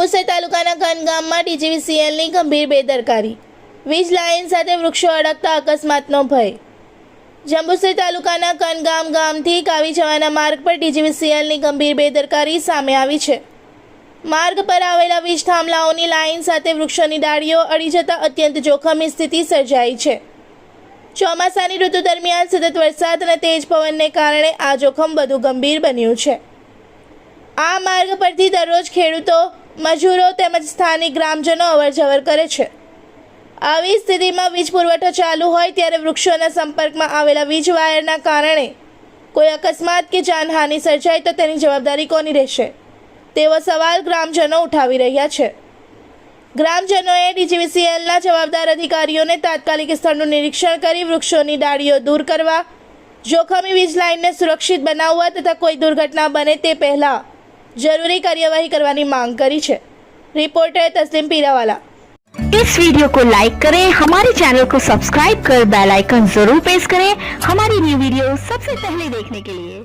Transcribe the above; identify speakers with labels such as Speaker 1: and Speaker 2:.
Speaker 1: જંબુસર તાલુકાના કન ગામમાં ડીજીવીસીએલની ગંભીર બેદરકારી, વીજ લાઇન સાથે વૃક્ષો અડકતા અકસ્માતનો ભય। જંબુસર તાલુકાના કન ગામથી કાવી જવાના માર્ગ પર ડીજીવીસીએલની ગંભીર બેદરકારી સામે આવી છે। માર્ગ પર આવેલા વીજ થાંભલાઓની લાઇન સાથે વૃક્ષોની ડાળીઓ અડી જતા અત્યંત જોખમી સ્થિતિ સર્જાઈ છે। ચોમાસાની ઋતુ દરમિયાન સતત વરસાદ અને તેજ પવનને કારણે આ જોખમ વધુ ગંભીર બન્યું છે। આ માર્ગ પરથી દરરોજ ખેડૂતો, મજૂરો તેમજ સ્થાનિક ગ્રામજનો અવરજવર કરે છે। આવી સ્થિતિમાં વીજ પુરવઠો ચાલુ હોય ત્યારે વૃક્ષોના સંપર્કમાં આવેલા વીજ વાયરના કારણે કોઈ અકસ્માત કે જાનહાનિ સર્જાય તો તેની જવાબદારી કોની રહેશે તેવો સવાલ ગ્રામજનો ઉઠાવી રહ્યા છે। ગ્રામજનોએ ડીજીવીસીએલના જવાબદાર અધિકારીઓને તાત્કાલિક સ્થળનું નિરીક્ષણ કરી વૃક્ષોની ડાળીઓ દૂર કરવા, જોખમી વીજ લાઇનને સુરક્ષિત બનાવવા તથા કોઈ દુર્ઘટના બને તે પહેલાં जरूरी कार्यवाही करवानी मांग करी है। रिपोर्टर तस्लीम पीरावाला।
Speaker 2: इस वीडियो को लाइक करें, हमारे चैनल को सब्सक्राइब कर बेल आइकन जरूर प्रेस करें हमारी न्यू वीडियो सबसे पहले देखने के लिए।